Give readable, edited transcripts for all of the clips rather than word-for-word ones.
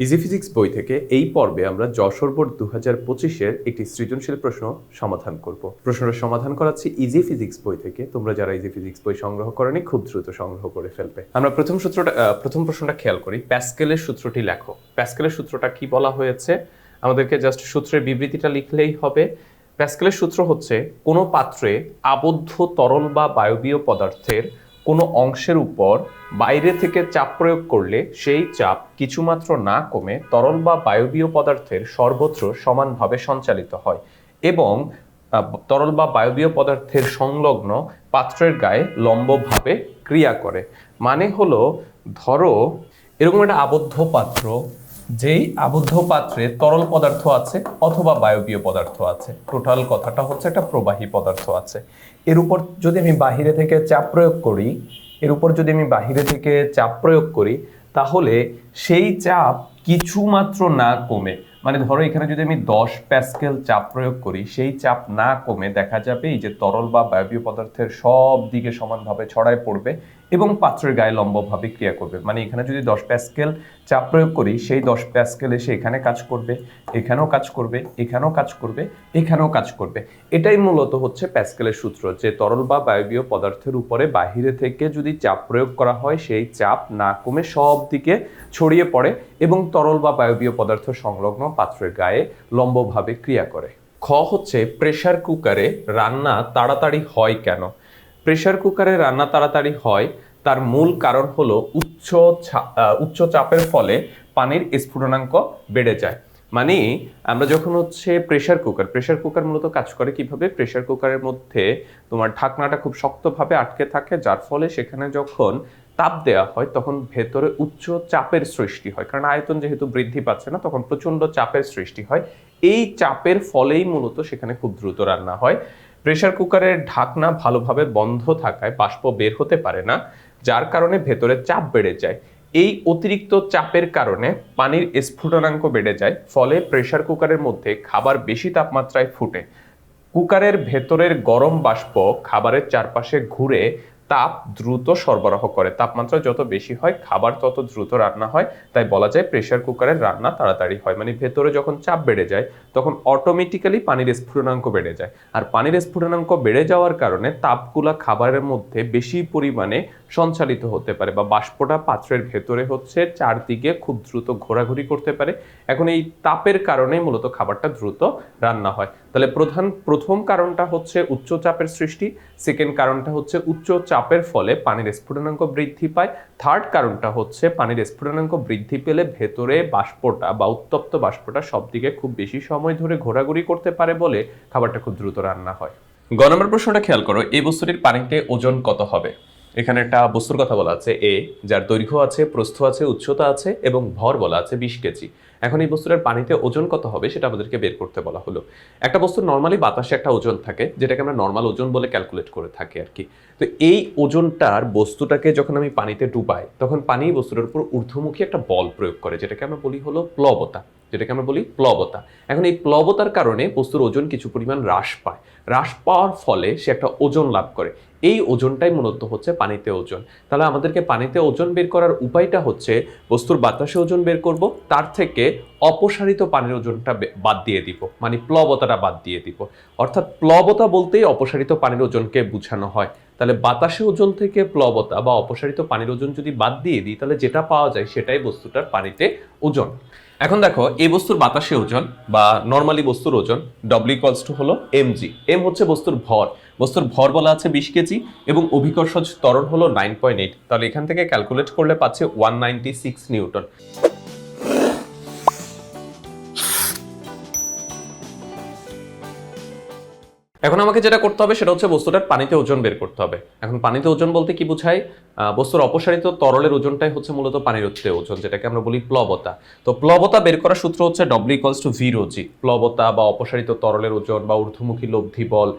Easy physics বই থেকে এই পর্বে আমরা যশোর বোর্ড 2025-এর একটি সৃজনশীল প্রশ্ন সমাধান করব। প্রশ্নটা সমাধান করাচ্ছি ইজি ফিজিক্স বই থেকে। তোমরা যারা ইজি ফিজিক্স বই সংগ্রহ করনি খুব দ্রুত সংগ্রহ করে ফেলবে। আমরা প্রথম প্রশ্নটা খেয়াল করি। প্যাসকেলের সূত্রটি লেখো। প্যাসকেলের সূত্রটা কি বলা হয়েছে? আমাদেরকে জাস্ট সূত্রের বিবৃতিটা লিখলেই হবে। প্যাসকেলের সূত্র হচ্ছে কোনো পাত্রে আবদ্ধ তরল বা বায়বীয় পদার্থের কোনো অংশের উপর বাইরে থেকে চাপ প্রয়োগ করলে সেই চাপ কিছুমাত্র না কমে তরল বা বায়বীয় পদার্থের সর্বত্র সমানভাবে সঞ্চালিত হয় এবং তরল বা বায়বীয় পদার্থের সংলগ্ন পাত্রের গায়ে লম্বভাবে ক্রিয়া করে। মানে হলো, ধরো এরকম একটা আবদ্ধ পাত্র, যেই আবদ্ধ পাত্রে তরল পদার্থ আছে অথবা বায়বীয় পদার্থ আছে, টোটাল কথাটা হচ্ছে একটা প্রবাহী পদার্থ আছে। এর উপর যদি আমি বাহিরে থেকে চাপ প্রয়োগ করি, তাহলে সেই চাপ কিছুমাত্র না কমে, মানে ধরো এখানে যদি আমি 10 প্যাসকেল চাপ প্রয়োগ করি, সেই চাপ না কমে দেখা যাবে এই যে তরল বা বায়বীয় পদার্থের সব দিকে সমানভাবে ছড়ায় পড়বে এবং পাত্রের গায়ে লম্বভাবে ক্রিয়া করবে। মানে এখানে যদি 10 প্যাসকেল চাপ প্রয়োগ করি, সেই 10 প্যাসকেল এসে এখানে কাজ করবে, এখানেও কাজ করবে, এখানেও কাজ করবে, এখানেও কাজ করবে। এটাই মূলত হচ্ছে প্যাসকেলের সূত্র, যে তরল বা বায়বীয় পদার্থের উপরে বাহিরে থেকে যদি চাপ প্রয়োগ করা হয়, সেই চাপ না কমে সব দিকে ছড়িয়ে পড়ে এবং তরল বা বায়বীয় পদার্থ সংলগ্ন পাত্রের গায়ে লম্বভাবে ক্রিয়া করে। খ হচ্ছে প্রেসার কুকারে রান্না তাড়াতাড়ি হয় কেন? প্রেসার কুকারে রান্না তাড়াতাড়ি হয় তার মূল কারণ হলো উচ্চ চাপের ফলে পানির স্ফুটনাঙ্ক বেড়ে যায়। মানে আমরা যখন হচ্ছে প্রেসার কুকার মূলত কাজ করে কিভাবে? প্রেসার কুকারের মধ্যে তোমার ঢাকনাটা খুব শক্তভাবে আটকে থাকে, যার ফলে সেখানে যখন তাপ দেওয়া হয় তখন ভেতরে উচ্চ চাপের সৃষ্টি হয়, কারণ আয়তন যেহেতু বৃদ্ধি পাচ্ছে না, তখন প্রচন্ড চাপের সৃষ্টি হয়। এই চাপের ফলেই মূলত সেখানে খুব দ্রুত রান্না হয়। প্রেসার কুকারের ঢাকনা ভালোভাবে বন্ধ থাকায় বাষ্প বের হতে পারে না, যার কারণে ভেতরে চাপ বেড়ে যায়। এই অতিরিক্ত চাপের কারণে পানির স্ফুটনাঙ্ক বেড়ে যায়, ফলে প্রেসার কুকারের মধ্যে খাবার বেশি তাপমাত্রায় ফুটে। কুকারের ভেতরের গরম বাষ্প খাবারের চারপাশে ঘুরে তাপ দ্রুত সরবরাহ করে। তাপমাত্রা যত বেশি হয় খাবার তত দ্রুত রান্না হয়, তাই বলা যায় প্রেসার কুকারের রান্না তাড়াতাড়ি হয়। মানে ভেতরে যখন চাপ বেড়ে যায় তখন অটোমেটিক্যালি পানির স্ফুটনাঙ্ক বেড়ে যায়, আর পানির স্ফুটনাঙ্ক বেড়ে যাওয়ার কারণে তাপগুলা খাবারের মধ্যে বেশি পরিমাণে সঞ্চালিত হতে পারে, বা বাষ্পটা পাত্রের ভেতরে হচ্ছে চারদিকে খুব দ্রুত ঘোরাঘুরি করতে পারে। এখন এই তাপের কারণে মূলত খাবারটা দ্রুত রান্না হয়। তাহলে প্রথম কারণটা হচ্ছে উচ্চ চাপের সৃষ্টি, সেকেন্ড কারণটা হচ্ছে উচ্চ চাপের ফলে পানির স্ফুটনাঙ্ক বৃদ্ধি পায়, থার্ড কারণটা হচ্ছে পানির স্ফুটনাঙ্ক বৃদ্ধি পেলে ভেতরে বাষ্পটা বা উত্তপ্ত বাষ্পটা সবদিকে খুব বেশি সময় ধরে ঘোরাঘুরি করতে পারে বলে খাবারটা খুব দ্রুত রান্না হয়। গ নম্বর প্রশ্নটা খেয়াল করো, এই বস্তুটির পানিতে ওজন কত হবে? এখানে একটা বস্তুর কথা বলা আছে এ, যার দৈর্ঘ্য আছে, প্রস্থ আছে, উচ্চতা আছে এবং ভর বলা আছে 20 কেজি। এখন এই বস্তুটার পানিতে ওজন কত হবে সেটা আমাদেরকে বের করতে বলা হলো। একটা বস্তুর নর্মালি বাতাসে একটা ওজন থাকে, যেটাকে আমরা নর্মাল ওজন বলে ক্যালকুলেট করে থাকি আর কি। তো এই ওজনটার বস্তুটাকে যখন আমি পানিতে ডুবাই, তখন পানি বস্তুটার উপর ঊর্ধ্বমুখী একটা বল প্রয়োগ করে, যেটাকে আমরা বলি হলো প্লবতা। এখন এই প্লবতার কারণে বস্তুর ওজন কিছু পরিমাণ হ্রাস পাওয়ার ফলে সে একটা ওজন লাভ করে। এই ওজনটাই মূলত হচ্ছে পানিতে ওজন। তাহলে আমাদেরকে পানিতে ওজন বের করার উপায়টা হচ্ছে বস্তুর বাতাসে ওজন বের করব, তার থেকে অপসারিত পানির ওজনটা বাদ দিয়ে দিব, মানে প্লবতাটা বাদ দিয়ে দিব। অর্থাৎ প্লবতা বলতেই অপসারিত পানির ওজনকে বোঝানো হয়। তাহলে বাতাসে ওজন থেকে প্লবতা বা অপসারিত পানির ওজন যদি বাদ দিয়ে দিই, তাহলে যেটা পাওয়া যায় সেটাই বস্তুটার পানিতে ওজন। এখন দেখো, এই বস্তুর বাতাসে ওজন বা নরমালি বস্তুর ওজন W হলো mg। এম হচ্ছে বস্তুর ভর বলা আছে 20 কেজি এবং অভিকর্ষজ ত্বরণ হলো 9.8। তাহলে এখান থেকে ক্যালকুলেট করলে পাচ্ছে 196 নিউটন। এখন আমাকে যেটা করতে হবে সেটা হচ্ছে বস্তুটার পানিতে ওজন বের করতে হবে। এখন পানিতে ওজন বলতে কি বোঝায়? বস্তুর অপসারিত তরলের ওজনটাই হচ্ছে মূলত পানির ওজন, যেটাকে আমরা বলি প্লবতা। তো প্লবতা বের করার সূত্র হচ্ছে W = V ρg। প্লবতা বা অপসারিত তরলের ওজন বা ঊর্ধ্বমুখী লব্ধি বল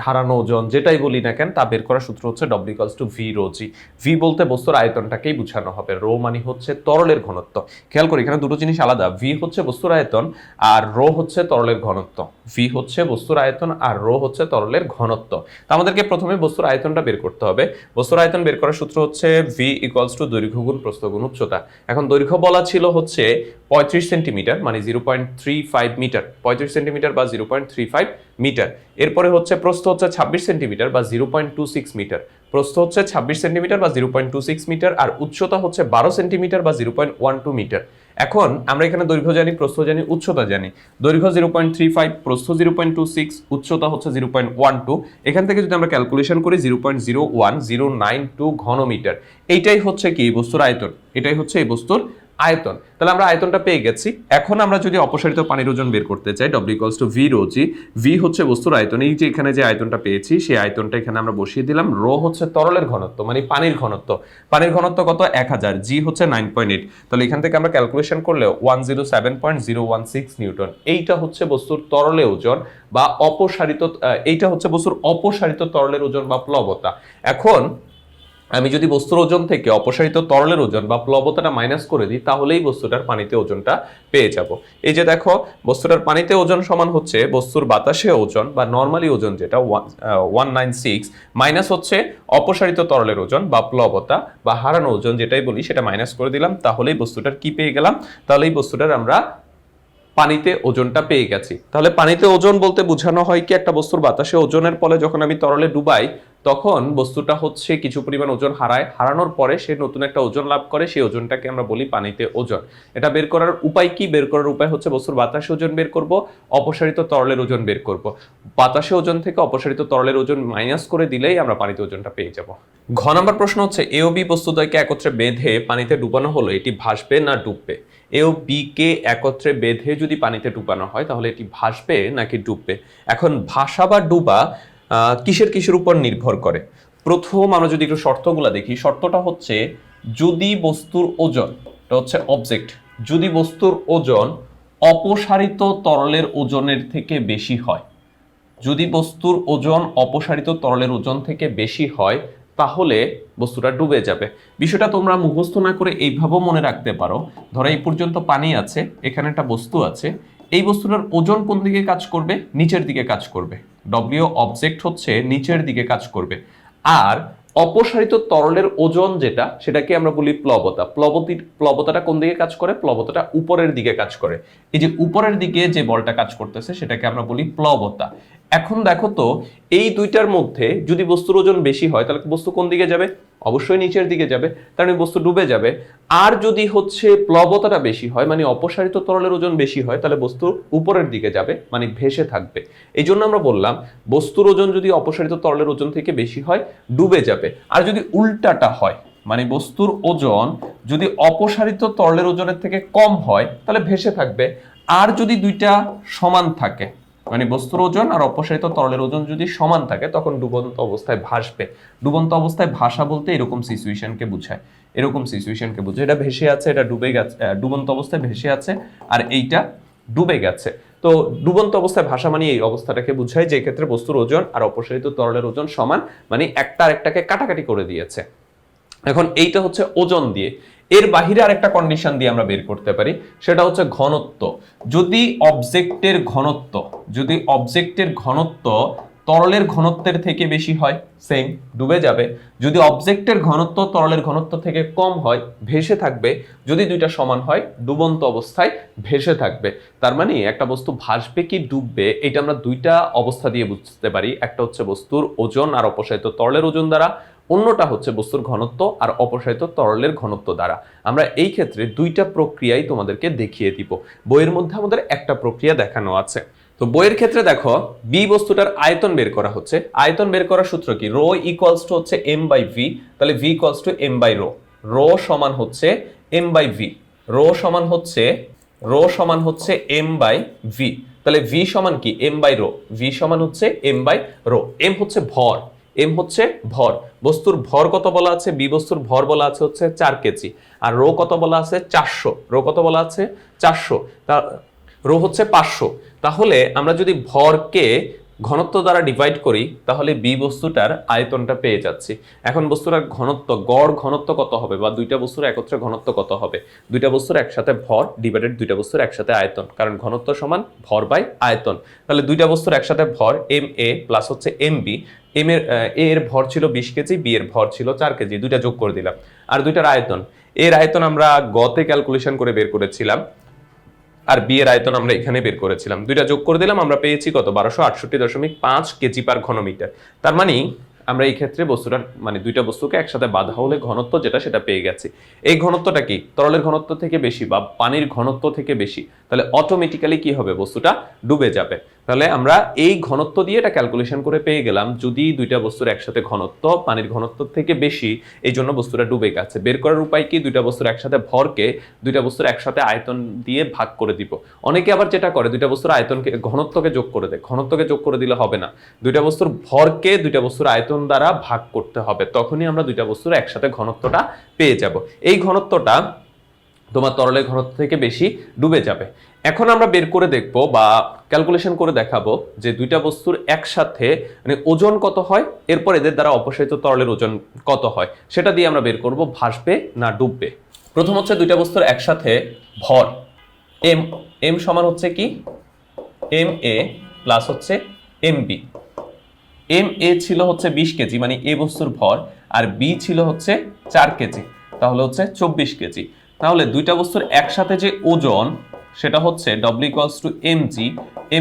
হারানো ওজন যেটাই বলি না কেন তা বের করার সূত্র হচ্ছে W equals to V rho G. V বলতে বস্তুর আয়তনটাকেই বোঝানো হবে, রো মানে হচ্ছে তরলের ঘনত্ব। খেয়াল করি এখানে দুটো জিনিস আলাদা, ভি হচ্ছে বস্তুর আয়তন আর রো হচ্ছে তরলের ঘনত্ব। ভি হচ্ছে বস্তুর আয়তন আর রো হচ্ছে তরলের ঘনত্ব। তো আমাদেরকে প্রথমে বস্তুর আয়তনটা বের করতে হবে। বস্তুর আয়তন বের করার সূত্র হচ্ছে ভি ইকুয়ালস টু দৈর্ঘ্য গুণ প্রস্থ গুণ উচ্চতা। এখন দৈর্ঘ্য বলা ছিল হচ্ছে 35 সেন্টিমিটার মানে 0.35 মিটার, 35 সেন্টিমিটার বা 0.35 মিটার। এরপরে হচ্ছে প্রস্থ হচ্ছে 26 সেন্টিমিটার বা 0.26 মিটার, প্রস্থ হচ্ছে 26 সেন্টিমিটার বা 0.26 মিটার, আর উচ্চতা হচ্ছে 12 সেন্টিমিটার বা 0.12 মিটার। এখন আমরা এখানে দৈর্ঘ্য জানি, প্রস্থ জানি, উচ্চতা জানি। দৈর্ঘ্য 0.35, প্রস্থ 0.26, উচ্চতা হচ্ছে 0.12। এখান থেকে যদি আমরা ক্যালকুলেশন করি 0.01092 ঘনমিটার, এইটাই হচ্ছে কি বস্তুর আয়তন, এটাই হচ্ছে এই বস্তুর আয়তন। তাহলে আমরা আয়তনটা পেয়ে গেছি। এখন আমরা যদি অপসারিত পানির ওজন বের করতে চাই, W equals to V rho G. V হচ্ছে বস্তুর আয়তন, এই যে এখানে যে আয়তনটা পেয়েছি সেই আয়তনটা এখানে আমরা বসিয়ে দিলাম। রো হচ্ছে তরলের ঘনত্ব মানে পানির ঘনত্ব, পানির ঘনত্ব কত 1000, জি হচ্ছে 9.8। তাহলে এখান থেকে আমরা ক্যালকুলেশন করলে 107.016 নিউটন। এইটা হচ্ছে বস্তুর তরলে ওজন বা অপসারিত, এইটা হচ্ছে বস্তুর অপসারিত তরলের ওজন বা প্লবতা। এখন আমি যদি বস্তুর ওজন থেকে অপসারিত তরলের ওজন বা প্লবতাটা মাইনাস করে দিই তাহলেই বস্তুটার পানিতে ওজনটা পেয়ে যাব। এই যে দেখো বস্তুটার পানিতে ওজন সমান হচ্ছে বস্তুর বাতাসে ওজন বা নরমালি ওজন যেটা 196 মাইনাস হচ্ছে অপসারিত তরলের ওজন বা প্লবতা বা হারানো ওজন যেটাই বলি সেটা মাইনাস করে দিলাম, তাহলেই বস্তুটার কি পেয়ে গেলাম, তাহলেই বস্তুটার আমরা পানিতে ওজনটা পেয়ে গেছি। তাহলে পানিতে ওজন বলতে বোঝানো হয় কি একটা বস্তুর বাতাসে ওজনের ফলে যখন আমি তরলে ডুবাই তখন বস্তুটা হচ্ছে কিছু পরিমাণ ওজন হারায়, হারানোর পরে সে নতুন একটা ওজন লাভ করে, সেই ওজনটাকে আমরা বলি পানিতে ওজন। এটা বের করার উপায় কি? বের করার উপায় হচ্ছে বস্তুর বাতাসে ওজন বের করব, অপসারিত তরলের ওজন বের করব। বাতাসে ওজন থেকে অপসারিত তরলের ওজন মাইনাস করে দিলেই আমরা পানিতে ওজনটা পেয়ে যাব। ঘ নম্বর প্রশ্ন হচ্ছে এ ও বি বস্তুদ্বয়কে একত্রে বেঁধে পানিতে ডুবানো হলো, এটি ভাসবে না ডুববে? এ ও বি কে একত্রে বেঁধে যদি পানিতে ডুবানো হয় তাহলে এটি ভাসবে নাকি ডুববে? এখন ভাসা বা ডুবা কিসের কিসের উপর নির্ভর করে? প্রথম আমরা যদি একটু শর্তগুলো দেখি, শর্তটা হচ্ছে যদি বস্তুর ওজন, এটা হচ্ছে অবজেক্ট, যদি বস্তুর ওজন অপসারিত তরলের ওজনের থেকে বেশি হয়, যদি বস্তুর ওজন অপসারিত তরলের ওজন থেকে বেশি হয় তাহলে বস্তুটা ডুবে যাবে। বিষয়টা তোমরা মুখস্থ না করে এইভাবেও মনে রাখতে পারো, ধরো এই পর্যন্ত পানি আছে, এখানে একটা বস্তু আছে, এই বস্তুটার ওজন কোন দিকে কাজ করবে? নিচের দিকে কাজ করবে। ডব্লিউ অবজেক্ট হচ্ছে নিচের দিকে কাজ করবে। আর অপসারিত তরলের ওজন যেটা সেটাকে আমরা বলি প্লবতা। প্লবতাটা কোন দিকে কাজ করে? প্লবতাটা উপরের দিকে কাজ করে। এই যে উপরের দিকে যে বলটা কাজ করতেছে সেটাকে আমরা বলি প্লবতা। এখন দেখো তো এই দুইটার মধ্যে যদি বস্তুর ওজন বেশি হয় তাহলে বস্তু কোন দিকে যাবে? অবশ্যই নিচের দিকে যাবে, তার মানে বস্তু ডুবে যাবে। আর যদি হচ্ছে প্লবতাটা বেশি হয় মানে অপসারিত তরলের ওজন বেশি হয় তাহলে বস্তু উপরের দিকে যাবে মানে ভেসে থাকবে। এই জন্য আমরা বললাম বস্তুর ওজন যদি অপসারিত তরলের ওজন থেকে বেশি হয় ডুবে যাবে। আর যদি উল্টাটা হয় মানে বস্তুর ওজন যদি অপসারিত তরলের ওজনের থেকে কম হয় তাহলে ভেসে থাকবে। আর যদি দুইটা সমান থাকে মানে বস্তুর ওজন আর অপসারিত তরলের ওজন যদি সমান থাকে তখন ডুবন্ত অবস্থায় ভাসবে। ডুবন্ত অবস্থায় ভাসা বলতে এরকম সিচুয়েশনকে বোঝায়, এরকম সিচুয়েশনকে বোঝায়। এটা ভেসে আছে, এটা ডুবে গেছে, ডুবন্ত অবস্থায় ভেসে আছে, আর এইটা ডুবে গেছে। তো ডুবন্ত অবস্থায় ভাসা মানে এই অবস্থাটাকে বোঝায় যে ক্ষেত্রে বস্তুর ওজন আর অপসারিত তরলের ওজন সমান, মানে একটা আরেকটাকে কাটাকাটি করে দিয়েছে। এখন এইটা হচ্ছে ওজন দিয়ে। এর বাহিরে আরেকটা কন্ডিশন দিয়ে আমরা বের করতে পারি, সেটা হচ্ছে ঘনত্ব। যদি অবজেক্টের ঘনত্ব, যদি অবজেক্টের ঘনত্ব তরলের ঘনত্বের থেকে বেশি হয় সেম ডুবে যাবে। যদি অবজেক্টের ঘনত্ব তরলের ঘনত্ব থেকে কম হয় ভেসে থাকবে। যদি দুইটা সমান হয় ডুবন্ত অবস্থায় ভেসে থাকবে। তার মানে একটা বস্তু ভাসবে কি ডুববে এটা আমরা দুইটা অবস্থা দিয়ে বুঝতে পারি। একটা হচ্ছে বস্তুর ওজন আর অপসারিত তরলের ওজন দ্বারা, অন্যটা হচ্ছে বস্তুর ঘনত্ব আর অপসারিত তরলের ঘনত্ব দ্বারা। আমরা এই ক্ষেত্রে দুইটা প্রক্রিয়াই তোমাদেরকে দেখিয়ে দিব। বইয়ের মধ্যে আমাদের একটা প্রক্রিয়া দেখানো আছে। তো বইয়ের ক্ষেত্রে দেখো বি বস্তুটার আয়তন বের করা হচ্ছে। আয়তন বের করার সূত্র কি? রো ইকুয়ালস টু হচ্ছে এম বাই ভি। তাহলে V equals to M by rho. Rho সমান হচ্ছে এম বাই ভি। রো সমান হচ্ছে এম বাই ভি। তাহলে ভি সমান কি? M by rho. ভি সমান হচ্ছে এম বাই রো। এম হচ্ছে ভর, এম হচ্ছে ভর। বস্তুর ভর কত বলা আছে? বি বস্তুর ভর বলা আছে হচ্ছে 4 কেজি। আর রো কত বলা আছে? 400। রো কত বলা আছে? 400। তা রো হচ্ছে 500। তাহলে আমরা যদি ভরকে ঘনত্ব দ্বারা ডিভাইড করি তাহলে বি বস্তুটার আয়তনটা পেয়ে যাচ্ছি। এখন বস্তুটার ঘনত্ব, গড় ঘনত্ব কত হবে, বা দুইটা বস্তুর একত্রে ঘনত্ব কত হবে? দুইটা বস্তুর একসাথে ভর ডিভাইডেড দুইটা বস্তুর একসাথে আয়তন, কারণ ঘনত্ব সমান ভর বাই আয়তন। তাহলে দুইটা বস্তুর একসাথে ভর এম এ প্লাস হচ্ছে এম বি। এম এর এর ভর ছিল 20 কেজি, বি এর ভর ছিল 4 কেজি, দুইটা যোগ করে দিলাম। আর দুইটার আয়তন, এর আয়তন আমরা গতে ক্যালকুলেশন করে বের করেছিলাম, আর বি এর আয়তন আমরা এখানে বের করেছিলাম। দুইটা যোগ করে দিলাম, আমরা পেয়েছি কত? 1268.5 কেজি পার ঘনমিটার। তার মানে আমরা এই ক্ষেত্রে বস্তুটার মানে দুইটা বস্তুকে একসাথে বাঁধা হলে ঘনত্ব যেটা সেটা পেয়ে গেছি। এই ঘনত্বটা কি তরলের ঘনত্ব থেকে বেশি বা পানির ঘনত্ব থেকে বেশি, তাহলে অটোমেটিক্যালি কি হবে? বস্তুটা ডুবে যাবে। তাহলে আমরা এই ঘনত্ব দিয়ে এটা ক্যালকুলেশন করে পেয়ে গেলাম, যদি দুইটা বস্তুর একসাথে ঘনত্ব পানির ঘনত্ব থেকে বেশি, এই জন্য বস্তুটা ডুবে গেছে। বের করার উপায় কি? দুইটা বস্তুর একসাথে ভরকে দুইটা বস্তুর একসাথে আয়তন দিয়ে ভাগ করে দিব। অনেকে আবার যেটা করে, দুইটা বস্তুর আয়তনকে ঘনত্বকে যোগ করে দেয়। ঘনত্বকে যোগ করে দিলে হবে না, দুইটা বস্তুর ভরকে দুইটা বস্তুর আয়তন দ্বারা ভাগ করতে হবে, তখনই আমরা দুইটা বস্তুর একসাথে ঘনত্বটা পেয়ে যাব। এই ঘনত্বটা তোমার তরলের ঘনত্ব থেকে বেশি ডুবে যাবে। এখন আমরা বের করে দেখব বা ক্যালকুলেশন করে দেখাবো যে দুইটা বস্তুর একসাথে মানে ওজন কত হয়, এরপর এদের দ্বারা অপসারিত তরলের ওজন কত হয়, সেটা দিয়ে আমরা বের করব ভাসবে না ডুববে। প্রথম হচ্ছে দুইটা বস্তুর একসাথে ভর এম, এম সমান হচ্ছে কি এম এ প্লাস হচ্ছে এম বি। এম এ ছিল হচ্ছে 20 কেজি মানে এ বস্তুর ভর, আর বি ছিল হচ্ছে 4 কেজি, তাহলে হচ্ছে 24 কেজি। তাহলে দুইটা বস্তুর একসাথে যে ওজন সেটা হচ্ছে W = mg,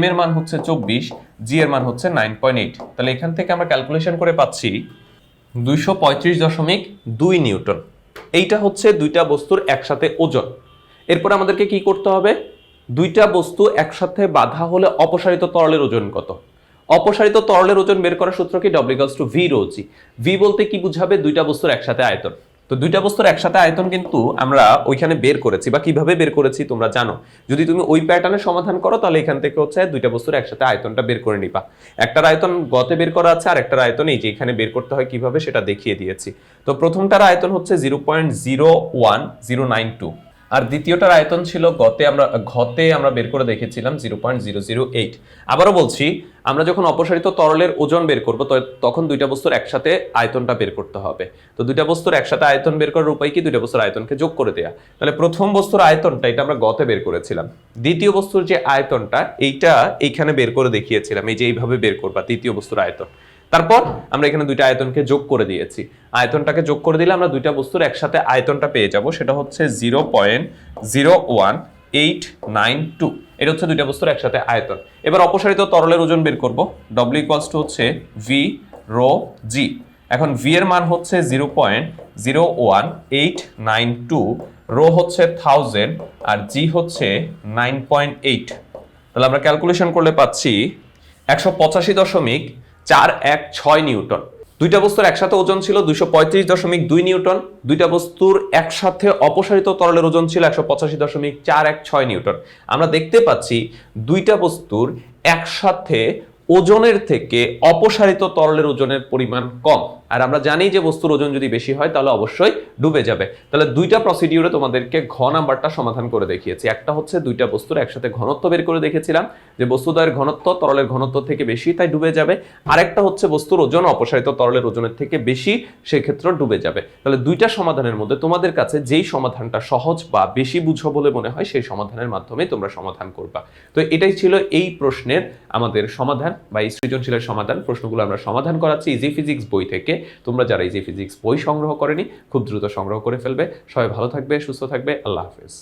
m এর মান হচ্ছে 24, g এর মান হচ্ছে 9.8। তাহলে এখান থেকে আমরা ক্যালকুলেশন করে পাচ্ছি 235.2 নিউটন। এইটা হচ্ছে দুইটা বস্তুর একসাথে ওজন। এরপর আমাদেরকে কি করতে হবে? দুইটা বস্তু একসাথে বাঁধা হলে অপসারিত তরলের ওজন কত? অপসারিত তরলের ওজন বের করার সূত্র কি? W = v rho g। v বলতে কি বুঝাবে? দুইটা বস্তুর একসাথে আয়তন। তো দুইটা বস্তুর একসাথে আয়তন কিন্তু আমরা ওইখানে বের করেছি, বা কিভাবে বের করেছি তোমরা জানো। যদি তুমি ওই প্যাটার্নের সমাধান করো তাহলে এখান থেকে হচ্ছে দুইটা বস্তুর একসাথে আয়তনটা বের করে নিবা। একটার আয়তন গতে বের করা আছে, আর একটার আয়তন এই যে এখানে বের করতে হয় কিভাবে সেটা দেখিয়ে দিয়েছি। তো প্রথমটার আয়তন হচ্ছে 0.01092, আর দ্বিতীয়টার আয়তন ছিল ঘতে আমরা বের করে দেখেছিলাম 0.008। আবারও বলছি, আমরা যখন অপসারিত তরলের ওজন বের করব তখন দুইটা বস্তুর একসাথে আয়তনটা বের করতে হবে। তো দুইটা বস্তুর একসাথে আয়তন বের করার উপায় কি? দুইটা বস্তুর আয়তনকে যোগ করে দেয়া। তাহলে প্রথম বস্তুর আয়তনটা এটা আমরা গতে বের করেছিলাম, দ্বিতীয় বস্তুর যে আয়তনটা এইটা এইখানে বের করে দেখিয়েছিলাম, এই যে এইভাবে বের করবা দ্বিতীয় বস্তুর আয়তন। তারপর আমরা এখানে দুইটা আয়তনকে যোগ করে দিয়েছি, আয়তনটাকে যোগ করে দিলে আমরা দুইটা বস্তুর একসাথে আয়তনটা পেয়ে যাব, সেটা হচ্ছে 0.01892। এটা হচ্ছে দুইটা বস্তুর একসাথে আয়তন। এবার অপসারিত তরলের ওজন বের করব, W = হচ্ছে v rho g। এখন v এর মান হচ্ছে 0.01892, রো হচ্ছে 1000, আর g হচ্ছে 9.8। তাহলে আমরা ক্যালকুলেশন করলে পাচ্ছি 185.416 নিউটন। দুইটা বস্তুর একসাথে ওজন ছিল 235.2 নিউটন। দুইটা বস্তুর একসাথে অপসারিত তরলের ওজন ছিল 185.416 নিউটন। আমরা দেখতে পাচ্ছি দুইটা বস্তুর একসাথে ওজনের থেকে অপসারিত তরলের ওজনের পরিমাণ কম, আর আমরা জানি যে বস্তুর ওজন যদি বেশি হয় তাহলে অবশ্যই ডুবে যাবে। তাহলে দুইটা প্রসিডিউরে তোমাদেরকে ঘ নাম্বারটা সমাধান করে দেখিয়েছি। একটা হচ্ছে দুইটা বস্তুর একসাথে ঘনত্ব বের করে দেখেছিলাম যে বস্তুদ্বয়ের ঘনত্ব তরলের ঘনত্ব থেকে বেশি, তাই ডুবে যাবে। আরেকটা হচ্ছে বস্তুর ওজন অপসারিত তরলের ওজনের থেকে বেশি, সেক্ষেত্রে ডুবে যাবে। তাহলে দুইটা সমাধানের মধ্যে তোমাদের কাছে যেই সমাধানটা সহজ বা বেশি বুঝো বলে মনে হয় সেই সমাধানের মাধ্যমে তোমরা সমাধান করবা। তো এটাই ছিল এই প্রশ্নের আমাদের সমাধান বা এই সৃজনশীলের সমাধান। প্রশ্নগুলো আমরা সমাধান করাচ্ছি ইজি ফিজিক্স বই থেকে। তোমরা যারা ইজি ফিজিক্স বই সংগ্রহ করেনি খুব দ্রুত সংগ্রহ করে ফেলবে। সবাই ভালো থাকবে, সুস্থ থাকবে। আল্লাহ হাফেজ।